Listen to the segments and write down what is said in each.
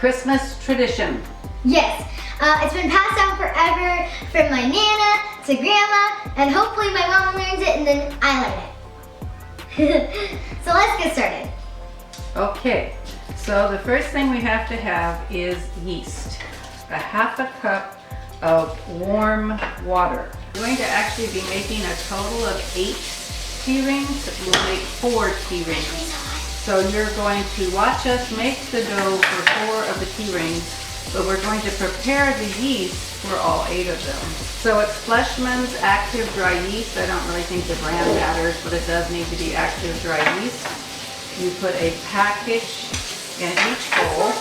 Christmas tradition. Yes, it's been passed down forever from my Nana to Grandma, and hopefully my mom learns it and then I learn it. So let's get started. Okay, so the first thing we have to have is yeast. A half a cup of warm water. We're going to actually be making a total of 8 tea rings. We'll make 4 tea rings. So you're going to watch us make the dough for 4 of the tea rings, but we're going to prepare the yeast for all 8 of them. So it's Fleischmann's active dry yeast. I don't really think the brand matters, but it does need to be active dry yeast. You put a package in each bowl.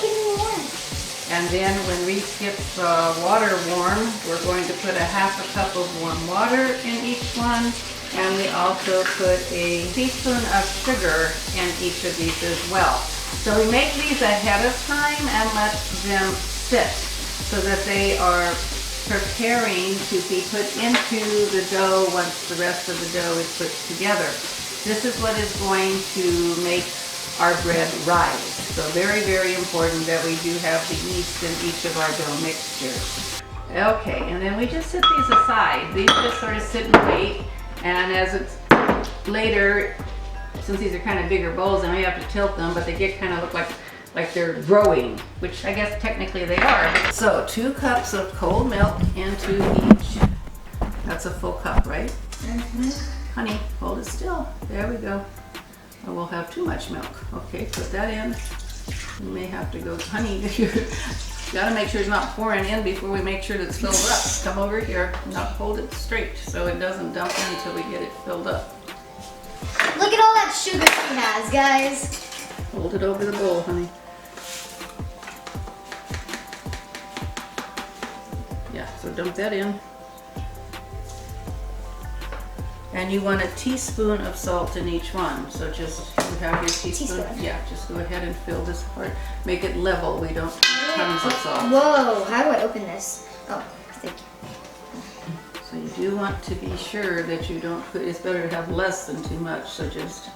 And then when Reese gets the water warm, we're going to put a half a cup of warm water in each one. And we also put a teaspoon of sugar in each of these as well. So we make these ahead of time and let them sit so that they are preparing to be put into the dough once the rest of the dough is put together. This is what is going to make our bread rise. So very, very important that we do have the yeast in each of our dough mixtures. Okay, and then we just set these aside. These just sort of sit and wait, and as it's later, since these are kind of bigger bowls, then we have to tilt them, but they get kind of look like they're growing, which I guess technically they are. So 2 cups of cold milk into each. That's a full cup, right? Mm-hmm. Honey, hold it still. There we go. Or we'll have too much milk. Okay, put that in. You may have to go, honey, you gotta make sure it's not pouring in before we make sure that it's filled up. Come over here, not hold it straight so it doesn't dump in until we get it filled up. Look at all that sugar she has, guys. Hold it over the bowl, honey. Yeah, so dump that in. And you want a teaspoon of salt in each one. So just, you have your teaspoon. Yeah, just go ahead and fill this part. Make it level. We don't tons of salt. Whoa, how do I open this? Oh, thank you. So you do want to be sure that you don't put, it's better to have less than too much. So just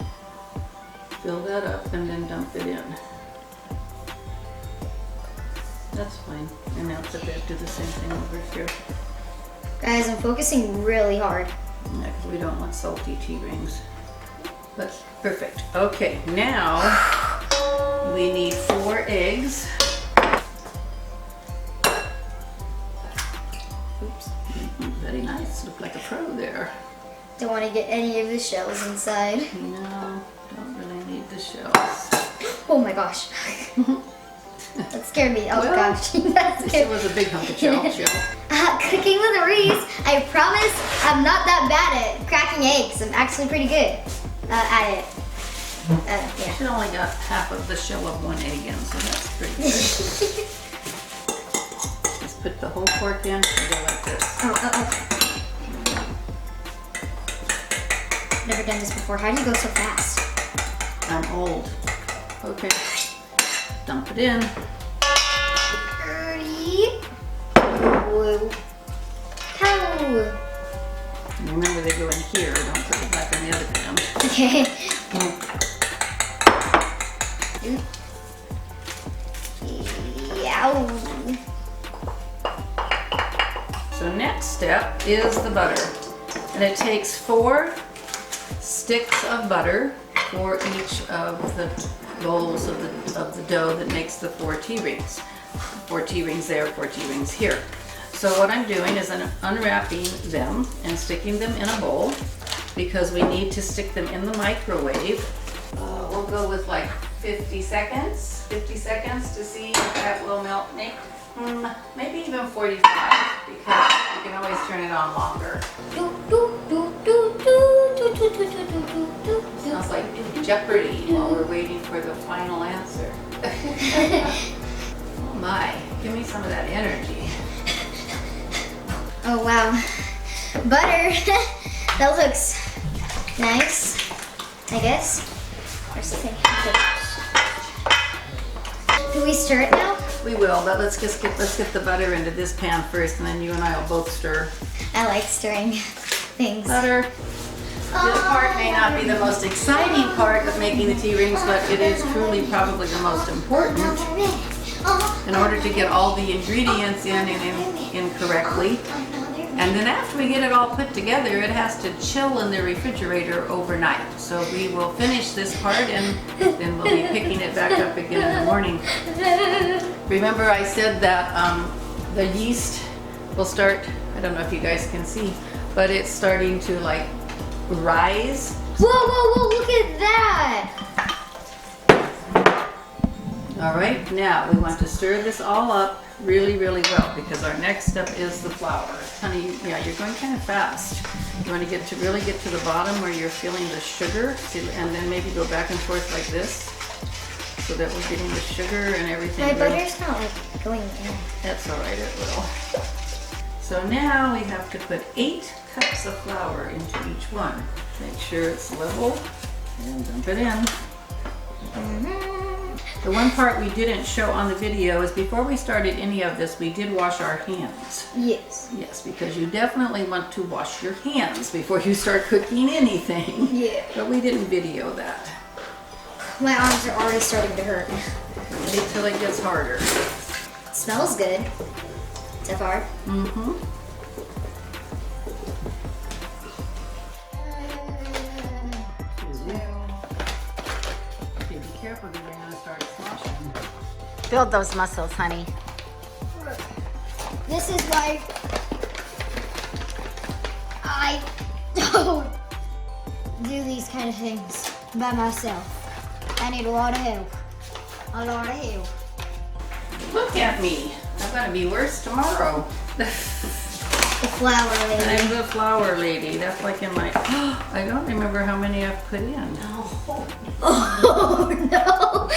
fill that up and then dump it in. That's fine. And now put that, do the same thing over here. Guys, I'm focusing really hard. Yeah, because we don't want salty tea rings. But perfect. Okay, now we need 4 eggs. Oops, very nice. Look like a pro there. Don't want to get any of the shells inside. No, don't really need the shells. Oh my gosh. That scared me. Oh well, gosh. It was a big hunk of shell. Cooking with Reese, I promise I'm not that bad at cracking eggs. I'm actually pretty good at it. Yeah. She only got half of the shell of 1 egg in, so that's pretty good. Just put the whole pork in and go like this. Never done this before. How do you go so fast? I'm old. Okay. Dump it in. Whoa. How? Remember they go in here, don't put it back on the other pan. Okay. So next step is the butter. And it takes 4 sticks of butter for each of the bowls of the dough that makes the 4 tea rings. 4 tea rings there, 4 tea rings here. So what I'm doing is I'm unwrapping them and sticking them in a bowl because we need to stick them in the microwave. We'll go with like 50 seconds. 50 seconds to see if that will melt. Maybe even 45 because you can always turn it on longer. Sounds like Jeopardy while we're waiting for the final answer. Oh my, give me some of that energy. Oh wow, butter. That looks nice, I guess. Or something. Do we stir it now? We will, but let's get the butter into this pan first, and then you and I will both stir. I like stirring things. Butter. This part may not be the most exciting part of making the tea rings, but it is truly probably the most important. in order to get all the ingredients in correctly. And then after we get it all put together, it has to chill in the refrigerator overnight. So we will finish this part and then we'll be picking it back up again in the morning. Remember I said that the yeast will start, I don't know if you guys can see, but it's starting to like rise. Whoa, whoa, whoa, look at that! All right, now we want to stir this all up really, really well because our next step is the flour. Honey, yeah, you're going kind of fast. You want to really get to the bottom where you're feeling the sugar, and then maybe go back and forth like this so that we're getting the sugar and everything. My butter's not like going in. That's all right, it will. So now we have to put 8 cups of flour into each one. Make sure it's level and dump it in. The one part we didn't show on the video is before we started any of this, we did wash our hands. Yes. Yes, because you definitely want to wash your hands before you start cooking anything. Yeah. But we didn't video that. My arms are already starting to hurt. Wait till it gets harder. It smells good. So far. Mm-hmm. Okay, be careful because you're going to start sloshing. Build those muscles, honey. This is why I don't do these kind of things by myself. I need a lot of help. A lot of help. Look at me. I'm going to be worse tomorrow. The flour lady. I'm the flour lady. That's like in my... I don't remember how many I've put in. Oh no.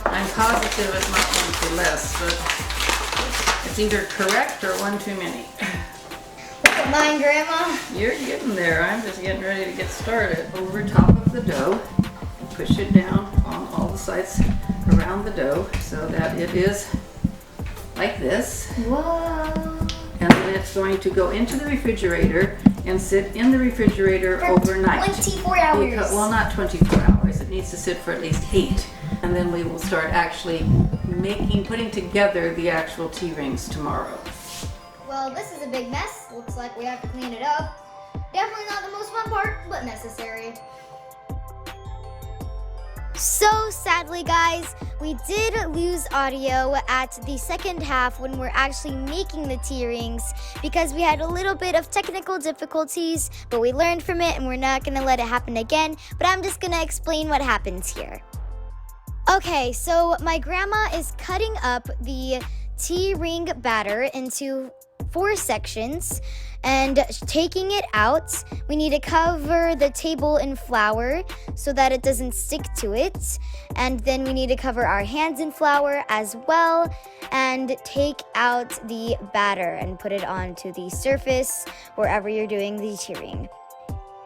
I'm positive it's not one too less, but it's either correct or one too many. Look at mine, Grandma. You're getting there. I'm just getting ready to get started. Over top of the dough, push it down on all the sides around the dough so that it is like this. Whoa. And then it's going to go into the refrigerator and sit in the refrigerator For overnight. 24 hours. Because, well, not 24 hours. It needs to sit for at least 8. And then we will start actually putting together the actual tea rings tomorrow. Well, this is a big mess. Looks like we have to clean it up. Definitely not the most fun part, but necessary. So sadly, guys, we did lose audio at the second half when we're actually making the tea rings because we had a little bit of technical difficulties, but we learned from it and we're not going to let it happen again. But I'm just going to explain what happens here. Okay, so my grandma is cutting up the tea ring batter into 4 sections and taking it out. We need to cover the table in flour so that it doesn't stick to it. And then we need to cover our hands in flour as well and take out the batter and put it onto the surface wherever you're doing the tea ring.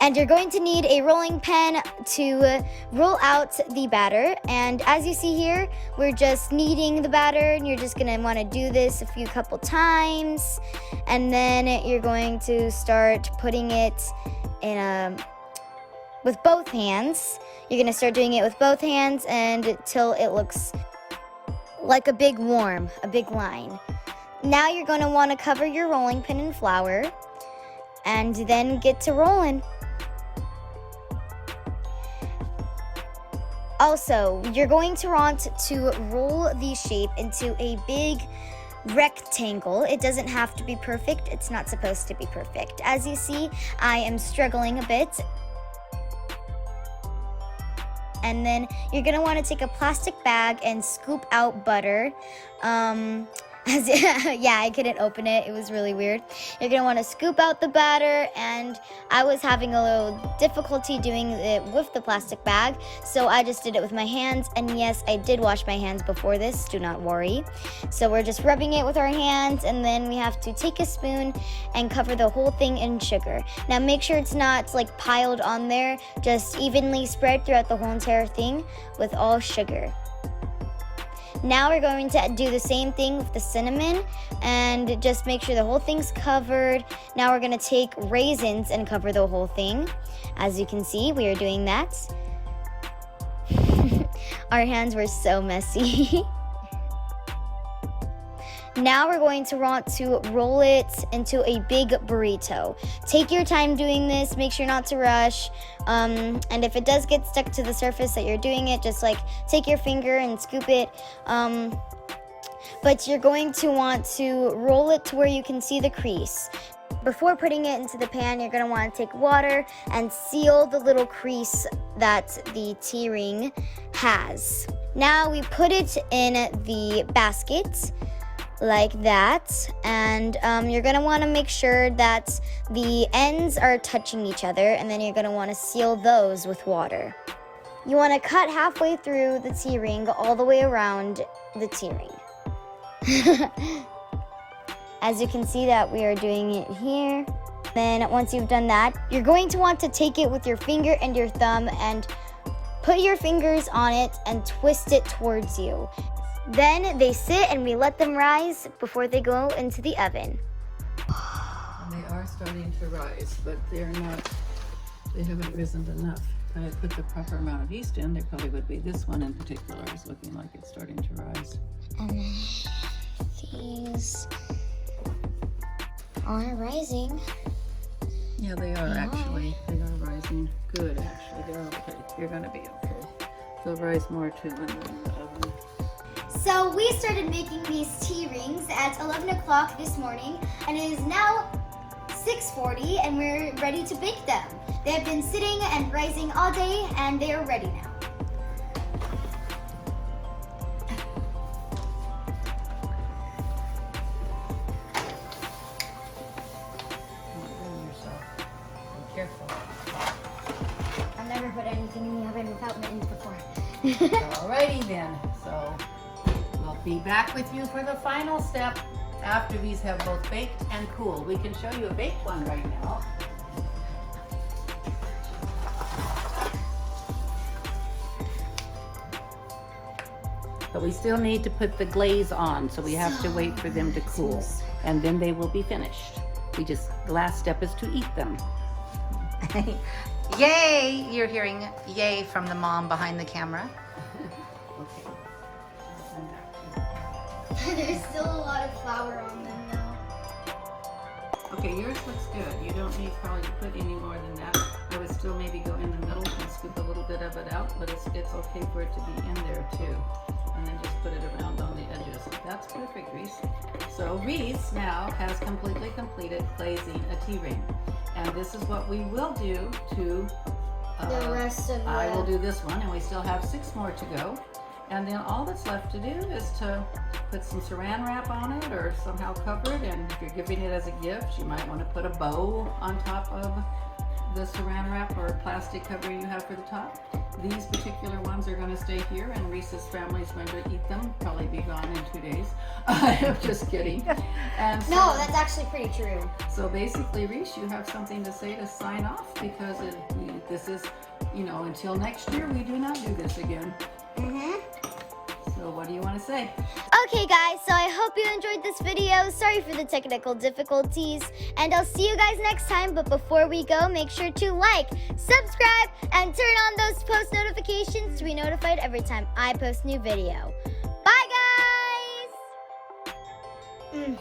And you're going to need a rolling pin to roll out the batter. And as you see here, we're just kneading the batter, and you're just gonna wanna do this a couple times. And then you're going to start putting it in with both hands. You're gonna start doing it with both hands until it looks like a big line. Now you're gonna wanna cover your rolling pin in flour and then get to rolling. Also, you're going to want to roll the shape into a big rectangle. It doesn't have to be perfect. It's not supposed to be perfect. As you see, I am struggling a bit. And then you're going to want to take a plastic bag and scoop out butter. Yeah, I couldn't open it. It was really weird. You're going to want to scoop out the batter, and I was having a little difficulty doing it with the plastic bag, so I just did it with my hands. And yes, I did wash my hands before this, do not worry. So we're just rubbing it with our hands, and then we have to take a spoon and cover the whole thing in sugar. Now make sure it's not like piled on there, just evenly spread throughout the whole entire thing with all sugar. Now we're going to do the same thing with the cinnamon and just make sure the whole thing's covered. Now we're going to take raisins and cover the whole thing. As you can see, we are doing that. Our hands were so messy. Now we're going to want to roll it into a big burrito. Take your time doing this, make sure not to rush. And if it does get stuck to the surface that you're doing it, just like take your finger and scoop it. But you're going to want to roll it to where you can see the crease. Before putting it into the pan, you're gonna want to take water and seal the little crease that the T-ring has. Now we put it in the basket like that, and you're gonna want to make sure that the ends are touching each other, and then you're gonna want to seal those with water. You want to cut halfway through the T-ring all the way around the T-ring. As you can see that we are doing it here. Then once you've done that, you're going to want to take it with your finger and your thumb and put your fingers on it and twist it towards you. Then they sit and we let them rise before they go into the oven. And they are starting to rise, but they haven't risen enough. If I had put the proper amount of yeast in, there probably would be. This one in particular is looking like it's starting to rise. And then these are rising. Yeah, they are actually. They are rising. Good, actually. They're okay. You're going to be okay. They'll rise more too when they're in the oven. So we started making these T-rings at 11 o'clock this morning, and it is now 6:40, and we're ready to bake them. They have been sitting and rising all day, and they are ready now. Careful. I've never put anything in the oven without mittens before. Alrighty then. So we'll be back with you for the final step after these have both baked and cooled. We can show you a baked one right now. But we still need to put the glaze on, so we have to wait for them to cool, and then they will be finished. The last step is to eat them. Yay! You're hearing yay from the mom behind the camera. There's still a lot of flour on them though. Okay, yours looks good. You don't need probably to put any more than that. I would still maybe go in the middle and scoop a little bit of it out, but it's okay for it to be in there too. And then just put it around on the edges. That's perfect, Reese. So Reese now has completely completed glazing a T-ring. And this is what we will do to The rest of I will do this one, and we still have 6 more to go. And then all that's left to do is to put some saran wrap on it or somehow cover it. And if you're giving it as a gift, you might want to put a bow on top of the saran wrap or plastic cover you have for the top. These particular ones are going to stay here, and Reese's family is going to eat them. Probably be gone in 2 days. I'm just kidding. And so, No, that's actually pretty true. so basically, Reese, you have something to say to sign off, because this is, until next year, we do not do this again. So what do you want to say? Okay guys, so I hope you enjoyed this video. Sorry for the technical difficulties, and I'll see you guys next time. But before we go, make sure to like, subscribe, and turn on those post notifications to be notified every time I post a new video. Bye guys!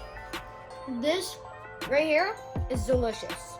This right here is delicious.